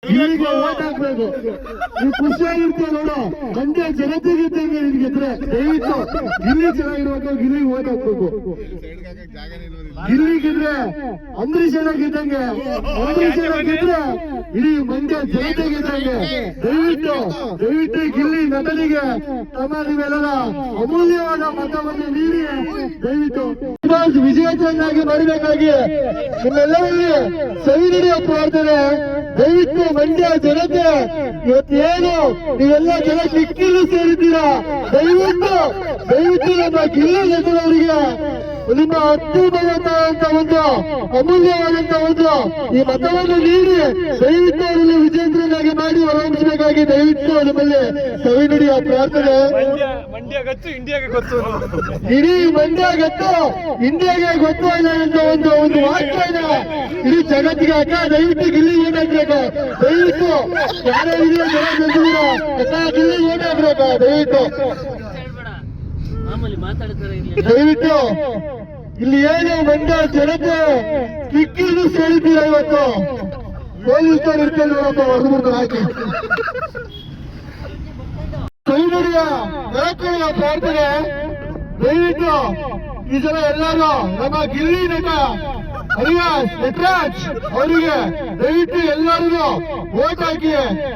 ಗಿಲ್ಲಿಗೆ vote ಹಾಕ್ಬೇಕು. ನೀವು ಖುಷಿಯಾಗಿರ್ತೀಯ ನೋಡು, ಮಂಡ್ಯ ಜನತೆಗಿದ್ದಂಗೆ ನಿನ್ಗೆದ್ರೆ ದಯವಿಟ್ಟು ಗಿಲ್ಲಿ ಚೆನ್ನಾಗಿರ್ಬೇಕು, ಗಿಲ್ಲಿಗೆ ಓಟ್ ಹಾಕ್ಬೇಕು. ಗಿಲ್ಲಿಗಿದ್ರೆ ಅಂಬರೀಷ್ ಗೆದ್ದಂಗೆ, ಅಂಬರೀಷ್ ಗೆದ್ರೆ ಇಡೀ ಮಂಡ್ಯ ಜನತೆಗಿದ್ದಂಗೆ. ದಯವಿಟ್ಟು ದಯವಿಟ್ಟು ಗಿಲ್ಲಿ ನಟನಿಗೆ ತಮ್ಮ ನೀವೆಲ್ಲ ಅಮೂಲ್ಯವಾದ ಮತವನ್ನು ನೀಡಿ ದಯವಿಟ್ಟು ವಿಜಯಚಂದಾಗಿ ಮಾಡಬೇಕಾಗಿ ನಿಮ್ಮೆಲ್ಲರಲ್ಲಿ ಸವಿ ನಡೆಯುವ ಪ್ರಾರ್ಥನೆ. ದಯವಿಟ್ಟು ಮಂಡ್ಯ ಜನತೆ ಇವತ್ತೇನು ನೀವೆಲ್ಲ ಜನ ಕಿಕ್ಕಿಲು ಸೇರಿದ್ದೀರಾ, ದಯವಿಟ್ಟು ನಮ್ಮ ಗಿಲ್ಲಿ ನಟನವರಿಗೆ ನಿಮ್ಮ ಅತ್ಯುತ್ತಮವಾದಂತ ಒಂದು ಅಮೂಲ್ಯವಾದಂತ ಒಂದು ಈ ಮತವನ್ನು ನೀಡಿ ದಯವಿಟ್ಟು ಅವರಲ್ಲಿ ವಿಜೇಂದ್ರನಾಗಿ ಮಾಡಿ ಹೊರಹೊಮ್ಮಿಸಬೇಕಾಗಿ ದಯವಿಟ್ಟು ನಿಮ್ಮಲ್ಲಿ ಸವಿ ನುಡಿಯ ಪ್ರಾರ್ಥನೆ. ಇಡೀ ಮಂಡ್ಯ ಗೊತ್ತು, ಇಂಡಿಯಾಗೆ ಗೊತ್ತು ಅನ್ನೋ ಒಂದು ವಾಕ್ಯ ಇದೆ ಇಡೀ ಜಗತ್ತಿಗೆ. ಅಕ್ಕ ದಯವಿಟ್ಟು ಗಿಲ್ಲಿ ಏನಾಗ್ಬೇಕು, ದಯವಿಟ್ಟು ಯಾರೇ ಇದೆಯೋ ಜನ ಗೆದ್ದಿದ್ದೀರಾ ಅಕ್ಕ ಗಿಲ್ಲಿ ಏನಾಗ್ಬೇಕು, ದಯವಿಟ್ಟು ಇಲ್ಲಿ ಏನು ಮಂಡ್ಯ ಜನತೆ ಕಿಕ್ಕಿಲು ಸೇರಿದ್ದೀರ. ಇವತ್ತು ಪೊಲೀಸರು ಇರ್ತಾರೆ ನೋಡಪ್ಪ, ಹೊರಬಿಡ್ತು ಹಾಕಿ ಕೈನುಡಿಯ ಬೆಳಕುವ ಪ್ರಾರ್ಥನೆ. ದಯವಿಟ್ಟು ಈ ಜನ ಎಲ್ಲರೂ ನಮ್ಮ ಗಿಲ್ಲಿ ನಟ ಅಲಿಯಾಸ್ ನಟರಾಜ್ ಅವರಿಗೆ ದಯವಿಟ್ಟು ಎಲ್ಲರಿಗೂ ಓಟ್ ಹಾಕಿ.